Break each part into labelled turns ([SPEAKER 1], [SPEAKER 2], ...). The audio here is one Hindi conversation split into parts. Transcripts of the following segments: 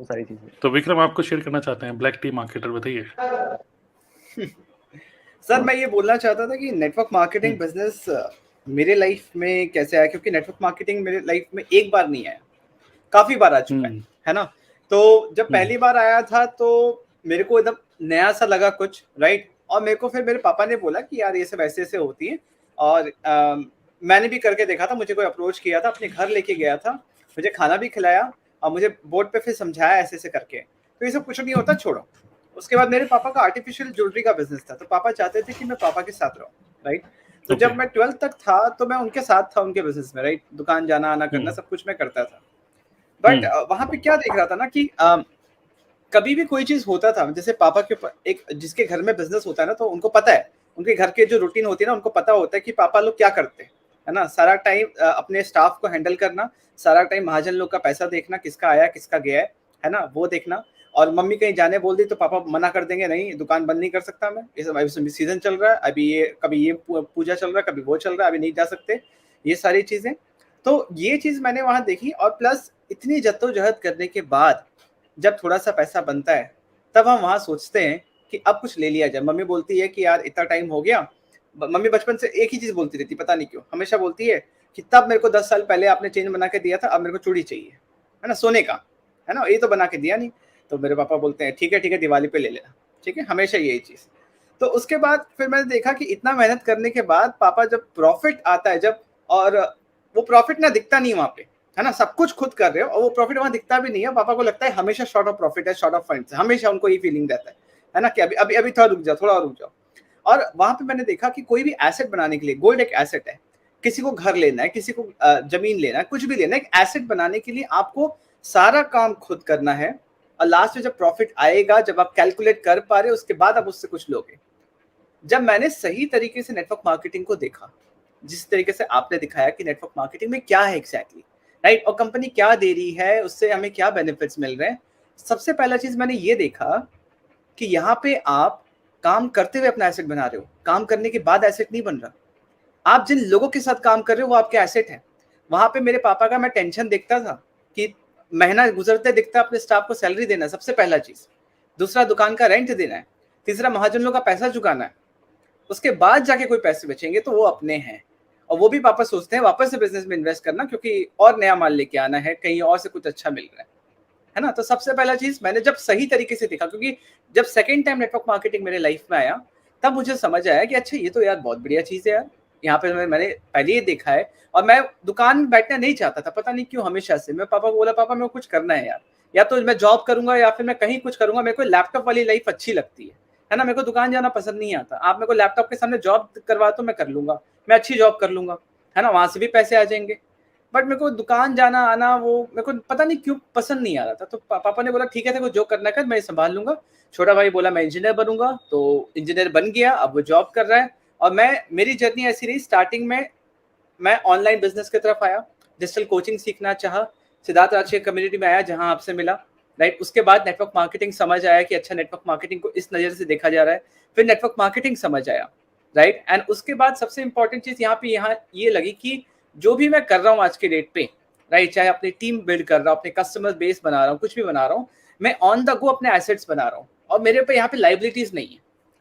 [SPEAKER 1] वो सारी चीज़ें।
[SPEAKER 2] तो विक्रम आपको शेयर करना चाहते हैं ब्लैक टी मार्केटर, बताइए।
[SPEAKER 3] सर मैं ये बोलना चाहता था कि नेटवर्क मार्केटिंग बिजनेस मेरे लाइफ में कैसे आया, क्योंकि नेटवर्क मार्केटिंग मेरे लाइफ में एक बार नहीं आया, काफी बार आ चुका है ना। तो जब पहली बार आया था तो मेरे को एकदम नया सा लगा कुछ, राइट। और मेरे को फिर मेरे पापा ने बोला कि यार ये सब ऐसे ऐसे होती है, और मैंने भी करके देखा था। मुझे कोई अप्रोच किया था, अपने घर लेके गया था, मुझे खाना भी खिलाया और मुझे बोर्ड पे फिर समझाया ऐसे ऐसे करके। तो ये सब कुछ नहीं होता, छोड़ो। उसके बाद मेरे पापा का आर्टिफिशियल ज्वेलरी का बिजनेस था, तो पापा चाहते थे कि मैं पापा के साथ रहूं, राइट। तो जब मैं 12th तक था तो मैं उनके साथ था, उनके बिजनेस में, राइट। दुकान जाना आना करना सब कुछ मैं करता था। बट वहां पे क्या देख रहा था ना कि कभी भी कोई चीज होता था, जैसे पापा के एक जिसके घर में बिजनेस होता है ना, तो उनको पता है, उनके घर के जो रूटीन होती है ना, उनको पता होता है कि पापा लोग क्या करते हैं, है ना। सारा टाइम अपने स्टाफ को हैंडल करना, सारा टाइम महाजन लोग का पैसा देखना, किसका आया किसका गया है ना, वो देखना। और मम्मी कहीं जाने बोल दी तो पापा मना कर देंगे, नहीं दुकान बंद नहीं कर सकता मैं, इस सीजन चल रहा है, अभी ये कभी ये पूजा चल रहा है, कभी वो चल रहा है, अभी नहीं जा सकते, ये सारी चीजें। तो ये चीज मैंने वहां देखी। और प्लस इतनी जद्दोजहद करने के बाद जब थोड़ा सा पैसा बनता है, तब हम वहां सोचते हैं कि अब कुछ ले लिया जाए। मम्मी बोलती है कि यार इतना टाइम हो गया, मम्मी बचपन से एक ही चीज बोलती रहती, पता नहीं क्यों हमेशा बोलती है कि तब मेरे को 10 साल पहले आपने चेंज बना के दिया था, अब मेरे को चूड़ी चाहिए, है ना, सोने का, है ना, ये तो बना के दिया नहीं। तो मेरे पापा बोलते हैं ठीक है दिवाली पे ले लेना, ठीक है, हमेशा यही चीज। तो उसके बाद फिर मैंने देखा कि इतना मेहनत करने के बाद पापा जब प्रॉफिट आता है, जब, और वो प्रॉफिट ना दिखता नहीं वहां पे, है ना, सब कुछ खुद कर रहे हो और वो प्रॉफिट वहां दिखता भी नहीं है। पापा को लगता है हमेशा शॉर्ट ऑफ प्रॉफिट है, शॉर्ट ऑफ फंड्स, हमेशा उनको ये फीलिंग रहता है ना, कि अभी अभी अभी थोड़ा रुक जाओ, थोड़ा और रुक जाओ। और वहां पे मैंने देखा कि कोई भी एसेट बनाने के लिए, गोल्ड एक एसेट है, किसी को घर लेना है, किसी को जमीन लेना है, कुछ भी लेना है, एक एसेट बनाने के लिए आपको सारा काम खुद करना है। और लास्ट में जब प्रॉफिट आएगा, जब आप कैलकुलेट कर पा रहे हो, उसके बाद आप उससे कुछ लोगे। जब मैंने सही तरीके से नेटवर्क मार्केटिंग को देखा, जिस तरीके से आपने दिखाया कि नेटवर्क मार्केटिंग में क्या है एग्जैक्टली, राइट, और कंपनी क्या दे रही है, उससे हमें क्या बेनिफिट्स मिल रहे हैं, सबसे पहला चीज मैंने ये देखा कि यहाँ पे आप काम करते हुए अपना एसेट बना रहे हो, काम करने के बाद एसेट नहीं बन रहा। आप जिन लोगों के साथ काम कर रहे हो वो आपके एसेट है। वहां पे मेरे पापा का मैं टेंशन देखता था कि महीना गुजरते दिखता अपने स्टाफ को सैलरी देना, सबसे पहला चीज। दूसरा दुकान का रेंट देना है। तीसरा महाजन लोग का पैसा चुकाना है। उसके बाद जाके कोई पैसे बचेंगे तो वो अपने हैं, और वो भी वापस सोचते हैं वापस से बिजनेस में इन्वेस्ट करना, क्योंकि और नया माल लेके आना है, कहीं और से कुछ अच्छा मिल रहा है ना। तो सबसे पहला चीज मैंने जब सही तरीके से देखा, क्योंकि जब सेकंड टाइम नेटवर्क मार्केटिंग मेरे लाइफ में आया, तब मुझे समझ आया कि अच्छा ये तो यार बहुत बढ़िया चीज है यार। यहाँ पे मैंने पहले ही देखा है, और मैं दुकान में बैठना नहीं चाहता था, पता नहीं क्यों हमेशा से। मैं पापा को बोला, पापा मेरे को कुछ करना है यार, या तो मैं जॉब करूंगा या फिर मैं कहीं कुछ करूंगा, मेरे को लैपटॉप वाली लाइफ अच्छी लगती है ना। मेरे को दुकान जाना पसंद नहीं आता। आप मेरे को लैपटॉप के सामने जॉब करवा तो मैं कर लूंगा, मैं अच्छी जॉब कर लूंगा, है ना, वहां से भी पैसे आ जाएंगे। बट मेरे को दुकान जाना आना वो मेरे को पता नहीं क्यों पसंद नहीं आ रहा था। तो पापा ने बोला ठीक है, तेरे को जो करना है कर, मैं संभाल लूंगा। छोटा भाई बोला मैं इंजीनियर बनूंगा, तो इंजीनियर बन गया, अब वो जॉब कर रहा है। और मेरी जर्नी ऐसी रही, स्टार्टिंग में मैं ऑनलाइन बिजनेस की तरफ आया, डिजिटल कोचिंग सीखना चाहा, सिद्धार्थ राजकीय कम्युनिटी में आया जहां आपसे मिला, राइट। उसके बाद नेटवर्क मार्केटिंग समझ आया कि अच्छा नेटवर्क मार्केटिंग को इस नजर से देखा जा रहा है, फिर नेटवर्क मार्केटिंग समझ आया, राइट। एंड उसके बाद सबसे इंपॉर्टेंट चीज यहाँ ये लगी कि जो भी मैं कर रहा हूँ आज के डेट पे, राइट, चाहे अपनी टीम बिल्ड कर रहा हूँ, अपने कस्टमर बेस बना रहा हूँ, कुछ भी बना रहा हूँ, मैं ऑन द गो अपने एसेट्स बना रहा हूँ, और मेरे पे यहाँ पे लाइबिलिटीज नहीं है।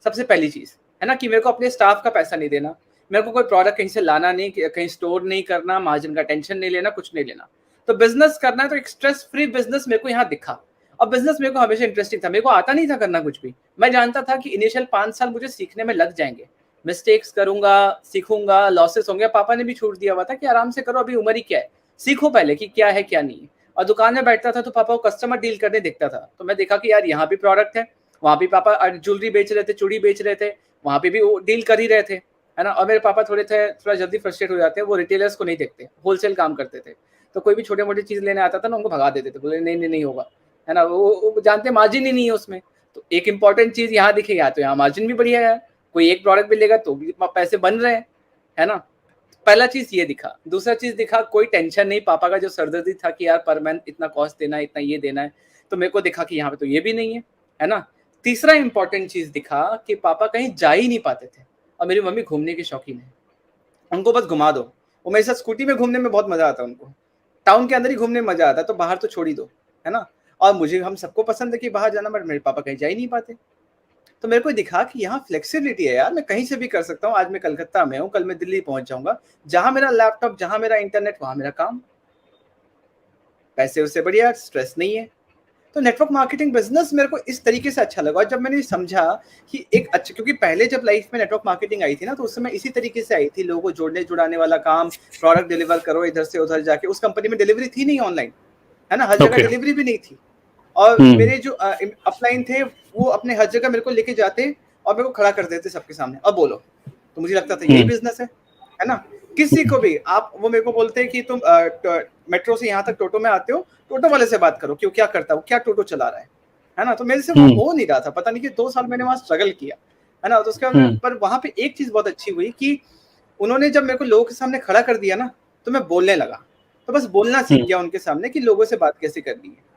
[SPEAKER 3] सबसे पहली चीज है ना, कि मेरे को अपने स्टाफ का पैसा नहीं देना, मेरे को कोई प्रोडक्ट कहीं से लाना नहीं, कहीं स्टोर नहीं करना, मार्जिन का टेंशन नहीं लेना, कुछ नहीं लेना। तो बिजनेस करना है तो एक स्ट्रेस फ्री बिजनेस मेरे को यहाँ दिखा। और बिजनेस मेरे को हमेशा इंटरेस्टिंग था, मेरे को आता नहीं था करना कुछ भी। मैं जानता था कि इनिशियल 5 साल मुझे सीखने में लग जाएंगे, मिस्टेक्स करूंगा, सीखूंगा, लॉसेस होंगे। पापा ने भी छूट दिया हुआ था कि आराम से करो, अभी उम्र ही क्या है, सीखो पहले कि क्या है क्या नहीं है। और दुकान में बैठता था तो पापा को कस्टमर डील करने देखता था, तो मैं देखा कि यार यहाँ भी प्रोडक्ट है, वहां भी पापा ज्वेलरी बेच रहे थे, चूड़ी बेच रहे थे, वहां पे भी वो डील कर ही रहे थे, है ना। और मेरे पापा थोड़ा जल्दी फ्रस्ट्रेट हो जाते हैं, वो रिटेलर्स को नहीं देखते, होलसेल काम करते थे। तो कोई भी छोटे मोटी चीज लेने आता था ना, उनको भगा देते थे, बोले नहीं होगा, है ना। वो जानते मार्जिन ही नहीं है उसमें। तो एक इंपॉर्टेंट चीज यहाँ दिखेगा, तो यहाँ मार्जिन भी बढ़िया है, कोई एक प्रोडक्ट भी लेगा तो भी पैसे बन रहे हैं, है ना। पहला चीज ये दिखा। दूसरा चीज दिखा, कोई टेंशन नहीं। पापा का जो सरदर्दी था कि यार पर मंथ इतना कॉस्ट देना है, इतना ये देना है, तो मेरे को दिखा कि यहाँ पे तो ये भी नहीं है ना। तीसरा इंपॉर्टेंट चीज दिखा कि पापा कहीं जा ही नहीं पाते थे, और मेरी मम्मी घूमने की शौकीन है, उनको बस घुमा दो। वो मेरे साथ स्कूटी में घूमने में बहुत मजा आता है उनको, टाउन के अंदर ही घूमने में मजा आता है, तो बाहर तो छोड़ ही दो, है ना। और मुझे हम सबको पसंद है कि बाहर जाना, बट मेरे पापा कहीं जा ही नहीं पाते। तो मेरे को दिखा कि यहाँ फ्लेक्सिबिलिटी है यार, मैं कहीं से भी कर सकता हूँ। आज मैं कलकत्ता में हूँ, कल मैं दिल्ली पहुंच जाऊंगा, जहां मेरा लैपटॉप, जहां मेरा इंटरनेट, वहां मेरा काम। पैसे उससे बढ़िया, स्ट्रेस नहीं है। तो नेटवर्क मार्केटिंग बिजनेस मेरे को इस तरीके से अच्छा लगा। और जब मैंने समझा कि एक अच्छा, क्योंकि पहले जब लाइफ में नेटवर्क मार्केटिंग आई थी ना, तो उस समय इसी तरीके से आई थी, लोगों को जोड़ने जुड़ाने वाला काम, प्रोडक्ट डिलीवर करो इधर से उधर जाके। उस कंपनी में डिलीवरी थी नहीं ऑनलाइन, है ना, हर जगह
[SPEAKER 2] ओके।
[SPEAKER 3] डिलीवरी भी नहीं थी। और मेरे जो अपलाइन थे वो अपने हर जगह मेरे को लेके जाते और मेरे को खड़ा कर देते सबके सामने, अब बोलो। तो मुझे लगता था यही बिजनेस है ना। किसी को भी आप, वो मेरे को बोलते हैं कि तुम मेट्रो से यहाँ तक टोटो में आते हो, टोटो वाले से बात करो, क्यों, क्या करता है वो, क्या टोटो चला रहा है ना। तो मेरे से वो हो नहीं रहा था, पता नहीं कि 2 साल मैंने वहां स्ट्रगल किया, है ना। तो उसके बाद पर वहां पे एक चीज बहुत अच्छी हुई कि उन्होंने जब मेरे को लोगों के सामने खड़ा कर दिया ना, तो मैं बोलने लगा। तो बस बोलना सीख गया उनके सामने कि लोगों से बात कैसे करनी है।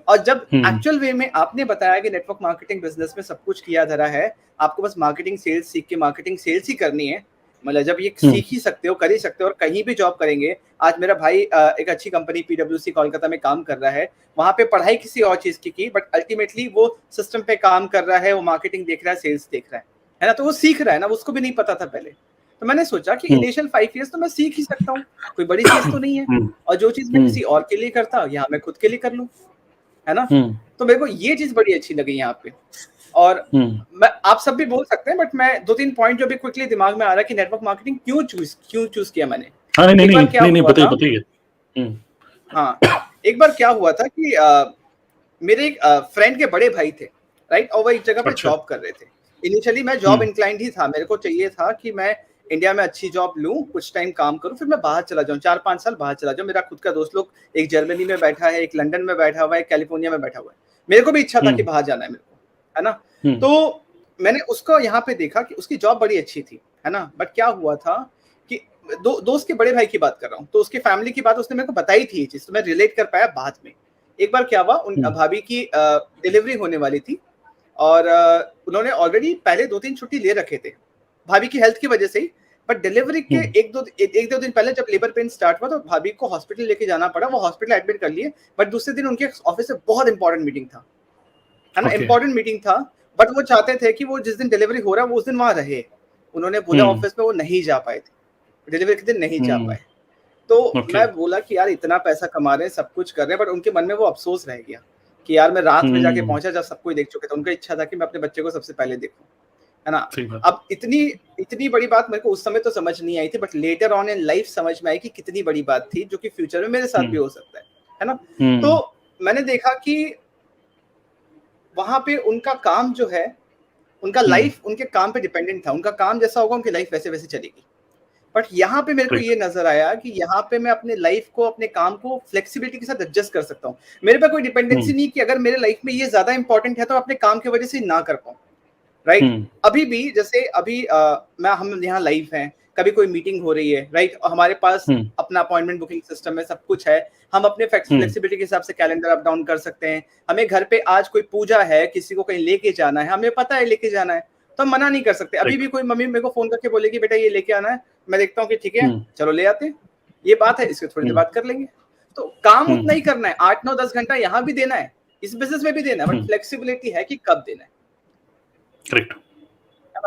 [SPEAKER 3] और जब एक्चुअल वे में आपने बताया कि नेटवर्क मार्केटिंग बिजनेस में सब कुछ किया धरा है, आपको बस मार्केटिंग सेल्स सीख के मार्केटिंग सेल्स ही करनी है, मतलब जब ये सीख ही सकते हो, कर ही सकते हो, और कहीं भी जॉब करेंगे। आज मेरा भाई एक अच्छी कंपनी पीडब्ल्यूसी कोलकाता में काम कर रहा है, वहां पे पढ़ाई किसी और चीज की बट अल्टीमेटली वो सिस्टम पे काम कर रहा है, वो मार्केटिंग देख रहा है, सेल्स देख रहा है ना। तो वो सीख रहा है ना, उसको भी नहीं पता था पहले। तो मैंने सोचा कि इनिशियल 5 इयर्स तो मैं सीख ही सकता हूँ, कोई बड़ी चीज तो नहीं है। और जो चीज मैं किसी और के लिए करता, यहाँ मैं खुद के लिए कर लूँ, है ना। तो मेरे को ये चीज बड़ी अच्छी लगी यहाँ पे। और मैं, आप सब भी बोल सकते हैं, बट मैं 2-3 पॉइंट जो भी क्विकली दिमाग में आ रहा है कि नेटवर्क मार्केटिंग क्यों चूज किया मैंने। एक बार क्या हुआ था, हाँ, एक बार क्या हुआ था कि मेरे एक फ्रेंड के बड़े भाई थे, राइट, और वो एक जगह पे जॉब कर रहे थे। इनिशियली मैं जॉब इंक्लाइंड ही था, मेरे को चाहिए था कि मैं इंडिया में अच्छी जॉब लूं, कुछ टाइम काम करूं, फिर मैं बाहर चला जाऊं, 4-5 साल बाहर चला जाऊं। मेरा खुद का दोस्त लोग, एक जर्मनी में बैठा है, एक लंदन में बैठा हुआ है, एक कैलिफोर्निया में बैठा हुआ है। मेरे को भी इच्छा था कि बाहर जाना है मेरे को, है ना। तो मैंने उसको यहाँ पे देखा कि उसकी जॉब बड़ी अच्छी थी, है ना। बट क्या हुआ था कि दोस्त के बड़े भाई की बात कर रहा हूँ, तो उसकी फैमिली की बात उसने मेरे को बताई थी, ये चीज तो मैं रिलेट कर पाया बाद में। एक बार क्या हुआ, उन भाभी की डिलीवरी होने वाली थी, और उन्होंने ऑलरेडी पहले 2-3 छुट्टी ले रखे थे भाभी की हेल्थ की वजह से ही। बट डिलीवरी के एक दो दिन पहले जब लेबर पेन स्टार्ट हुआ, तो भाभी को हॉस्पिटल लेके जाना पड़ा, वो हॉस्पिटल एडमिट कर लिए। बट दूसरे दिन उनके ऑफिस से बहुत इंपॉर्टेंट मीटिंग था, है ना, इंपॉर्टेंट मीटिंग था। बट वो चाहते थे कि वो जिस दिन डिलीवरी हो रहा है वो उस दिन वहां रहे। उन्होंने बोला ऑफिस में वो नहीं जा पाए थे, डिलीवरी के दिन नहीं जा पाए। तो मैं बोला कि यार इतना पैसा कमा रहे हैं, सब कुछ कर रहे हैं, बट उनके मन में वो अफसोस रह गया कि यार मैं रात में जाके पहुंचा जब सब कोई देख चुके थे। उनका इच्छा था कि मैं अपने बच्चे को सबसे पहले देखूं, है ना। अब इतनी बड़ी बात मेरे को उस समय तो समझ नहीं आई थी, but later on in life समझ में आई कि कितनी बड़ी बात थी, जो कि फ्यूचर में मेरे साथ भी हो सकता है ना। तो मैंने देखा कि वहां पे उनका काम जो है, उनका लाइफ उनके काम पे डिपेंडेंट था, उनका काम जैसा होगा उनकी लाइफ वैसे वैसे चलेगी। बट यहाँ पे मेरे को ये नजर आया कि यहाँ पे मैं अपने लाइफ को, अपने काम को फ्लेक्सिबिलिटी के साथ एडजस्ट कर सकता हूँ। मेरे पे कोई डिपेंडेंसी नहीं कि अगर मेरे लाइफ में ये ज्यादा इंपॉर्टेंट है तो अपने काम की वजह से ना कर पाऊँ, राइट। अभी भी जैसे अभी हम यहाँ लाइव हैं, कभी कोई मीटिंग हो रही है, राइट, और हमारे पास अपना अपॉइंटमेंट बुकिंग सिस्टम है, सब कुछ है। हम अपने फ्लेक्सिबिलिटी के हिसाब से कैलेंडर अप डाउन कर सकते हैं। हमें घर पे आज कोई पूजा है, किसी को कहीं लेके जाना है, हमें पता है लेके जाना है, तो हम मना नहीं कर सकते। अभी भी कोई मम्मी मेरे को फोन करके बोलेगी बेटा ये लेके आना है, मैं देखता हूँ कि ठीक है चलो ले आते हैं, ये बात है, इसके थोड़ी देर बात कर लेंगे। तो काम उतना ही करना है, 8-9-10 घंटा यहाँ भी देना है, इस बिजनेस में भी देना है, बट फ्लेक्सिबिलिटी है कि कब देना है।
[SPEAKER 2] करेक्ट।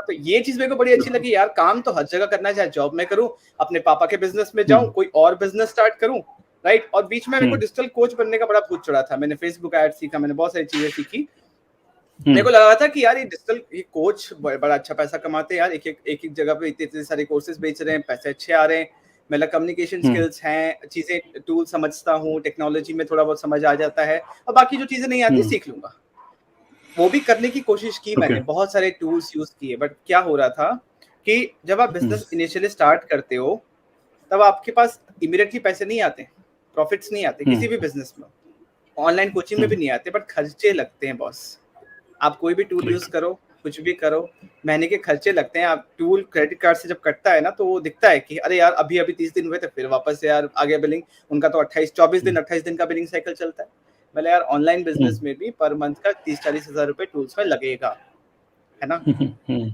[SPEAKER 3] तो ये चीज मेरे को बड़ी अच्छी लगी यार, काम तो हर जगह करना है, चाहे जॉब में करूं, अपने पापा के बिजनेस में जाऊं, कोई और बिजनेस स्टार्ट करूं, राइट। और बीच में मेरे को डिजिटल कोच बनने का बड़ा भूत चढ़ा था, मैंने फेसबुक ऐड सीखा, मैंने बहुत सारी चीजें सीखी। मेरे को लगा था कि यार ये कोच बड़ा अच्छा पैसा कमाते हैं यार, एक जगह पे इतने सारे कोर्सेज बेच रहे हैं, पैसे अच्छे आ रहे हैं, मेरा कम्युनिकेशन स्किल्स हैं, चीजें टूल समझता हूँ, टेक्नोलॉजी में थोड़ा बहुत समझ आ जाता है, और बाकी जो चीजें नहीं आती सीख लूंगा। वो भी करने की कोशिश की मैंने, बहुत सारे टूल्स यूज किए। बट क्या हो रहा था कि जब आप बिजनेस इनिशियली स्टार्ट करते हो, तब आपके पास इमीडिएटली पैसे नहीं आते, प्रॉफिट्स नहीं आते किसी भी बिजनेस में, ऑनलाइन कोचिंग में भी नहीं आते, बट खर्चे लगते हैं बॉस। आप कोई भी टूल यूज करो, कुछ भी करो, महीने के खर्चे लगते हैं। आप टूल क्रेडिट कार्ड से जब कटता है ना, तो वो दिखता है कि अरे यार अभी 30 दिन हुए थे, फिर वापस से यार आगे बिलिंग, उनका तो 28 दिन का बिलिंग साइकिल चलता है। मतलब यार ऑनलाइन बिजनेस में भी पर मंथ का 30-40 हजार रुपए टूल्स में लगेगा, है ना।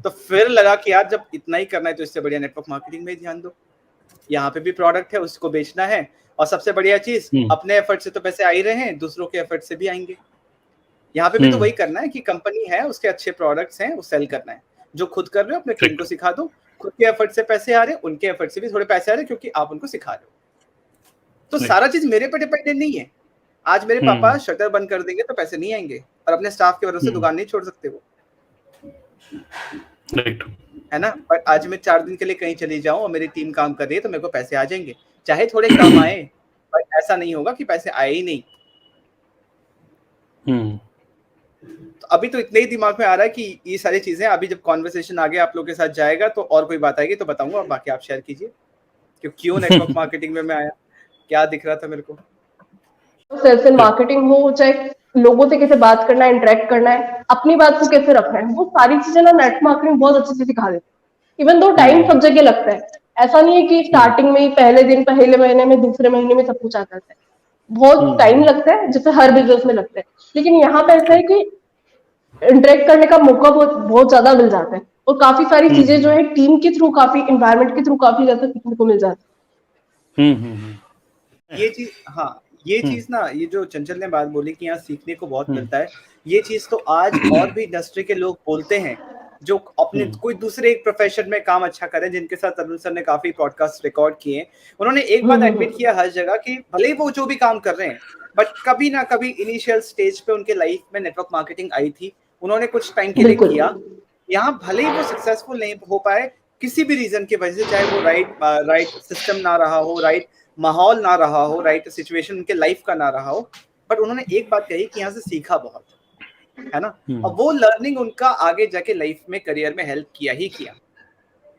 [SPEAKER 3] तो फिर लगा कि यार जब इतना ही करना है तो इससे बढ़िया नेटवर्क मार्केटिंग में ध्यान दो। यहाँ पे भी प्रोडक्ट है, उसको बेचना है, और सबसे बढ़िया चीज अपने एफर्ट से तो पैसे आ ही रहे हैं, दूसरों के एफर्ट से भी आएंगे, यहाँ पे भी तो वही करना है कि कंपनी है, उसके अच्छे प्रोडक्ट्स हैं, वो सेल करना है। जो खुद कर रहे हो अपने टीम को सिखा दो, खुद के एफर्ट से पैसे आ रहे हैं, उनके एफर्ट से भी थोड़े पैसे आ रहे हैं क्योंकि आप उनको सिखा रहे हो। तो सारा चीज मेरे पे डिपेंडेंट नहीं है। आज मेरे पापा शटर बंद कर देंगे तो पैसे नहीं आएंगे, और अपने स्टाफ के भरोसे दुकान नहीं छोड़ सकते वो, है ना। बट आज मैं 4 दिन के लिए कहीं चली जाऊं और मेरी टीम काम कर रही है तो मेरे को पैसे आ जाएंगे, चाहे थोड़े कम आए, बट ऐसा नहीं होगा कि पैसे आए ही नहीं। तो अभी तो इतने ही दिमाग में आ रहा है कि ये सारी चीजें, अभी जब कॉन्वर्सेशन आगे आप लोग के साथ जाएगा तो और कोई बात आएगी तो बताऊंगा, बाकी आप शेयर कीजिए कि क्यों नेटवर्क मार्केटिंग में मैं आया, क्या दिख रहा था मेरे को।
[SPEAKER 1] सेल्स एंड मार्केटिंग हो, चाहे लोगों से कैसे बात करना है, इंटरेक्ट करना है, अपनी बात को कैसे रखना है, वो सारी चीजें ना नेटवर्क मार्केटिंग बहुत अच्छे से सिखा देती है। इवन दो टाइम सब जगह लगता है, ऐसा नहीं है कि स्टार्टिंग में ही पहले दिन, पहले महीने में, दूसरे महीने में सब कुछ आ जाता है। बहुत टाइम लगता है, जैसे हर बिजनेस में लगता है। लेकिन यहाँ पे ऐसा है कि इंटरेक्ट करने का मौका बहुत ज्यादा मिल जाता है, और काफी सारी चीजें जो है टीम के थ्रू, काफी इन्वायरमेंट के थ्रू काफी ज्यादा सीखने को मिल जाती है।
[SPEAKER 3] ये चीज, हाँ ये चीज ना, ये जो चंचल ने बात बोली कि यहाँ सीखने को बहुत मिलता है, ये चीज तो आज और भी इंडस्ट्री के लोग बोलते हैं जो अपने कोई दूसरे एक प्रोफेशन में काम अच्छा करें, जिनके साथ अरुण सर ने काफी पॉडकास्ट रिकॉर्ड किए। उन्होंने एक बात एडमिट किया हर जगह कि भले ही वो जो भी काम कर रहे हैं, बट कभी ना कभी इनिशियल स्टेज पे उनके लाइफ में नेटवर्क मार्केटिंग आई थी, उन्होंने कुछ टाइम के लिए किया। यहाँ भले ही वो सक्सेसफुल नहीं हो पाए किसी भी रीजन की वजह से, चाहे वो राइट सिस्टम ना रहा हो, राइट माहौल ना रहा हो, राइट सिचुएशन उनके लाइफ का ना रहा हो, बट उन्होंने एक बात कही कि यहाँ से सीखा बहुत, है ना। और वो लर्निंग उनका आगे जाके लाइफ में, करियर में हेल्प किया ही किया,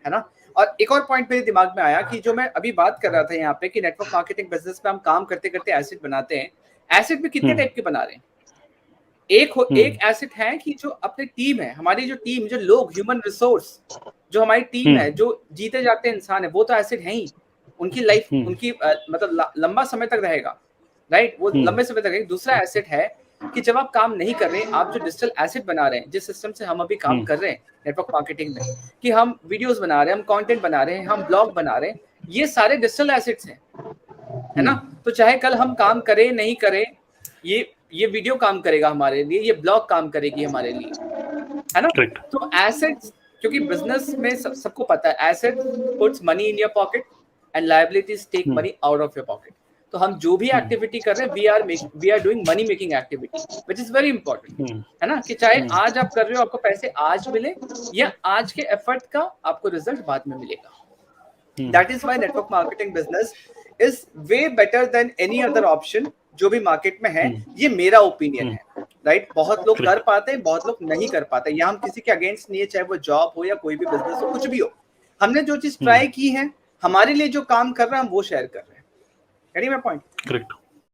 [SPEAKER 3] है ना। और एक और पॉइंट मेरे दिमाग में आया कि जो मैं अभी बात कर रहा था यहाँ पे कि नेटवर्क मार्केटिंग बिजनेस पे हम काम करते करते एसेट बनाते हैं। एसेट भी कितने टाइप के बना रहे हैं। एक एसेट है कि जो अपनी टीम है, हमारी जो टीम, जो लोग, ह्यूमन रिसोर्स, जो हमारी टीम है, जो जीते जाते इंसान है, वो तो एसेट है ही। उनकी लाइफ, उनकी मतलब लंबा समय तक रहेगा, राइट, वो लंबे समय तक रहेगा। दूसरा एसेट है कि जब आप काम नहीं कर रहे, आप जो डिजिटल एसेट बना रहे हैं, जिस सिस्टम से हम अभी काम कर रहे हैं नेटवर्क मार्केटिंग में, कि हम वीडियोस बना रहे हैं, हम कंटेंट बना रहे हैं, हम ब्लॉग बना रहे हैं, ये सारे डिजिटल एसेट्स हैं, है ना। तो चाहे कल हम काम करें नहीं करें, ये वीडियो काम करेगा हमारे लिए, ये ब्लॉग काम करेगी हमारे लिए, है ना। तो एसेट्स, क्योंकि बिजनेस में सबको पता है, asset puts money in your pocket and liabilities take money out of your pocket. तो हम जो भी एक्टिविटी कर रहे हैं, we are doing money making activity, which is very important, है ना। कि चाहे आज आप कर रहे हो, आपको पैसे आज मिले, या आज के एफर्ट का आपको रिजल्ट बाद में मिलेगा। That is why network marketing business is way better than any other option जो भी मार्केट में है। ये मेरा ओपिनियन है, राइट। बहुत लोग कर पाते हैं, बहुत लोग नहीं कर पाते। यहाँ हम किसी के अगेंस्ट नहीं है, चाहे वो जॉब हो या कोई भी बिजनेस हो, कुछ भी हो। हमने जो चीज ट्राई की है, हमारे लिए जो काम कर रहा है, हम वो शेयर कर रहे हैं। Getting my point?
[SPEAKER 2] Correct.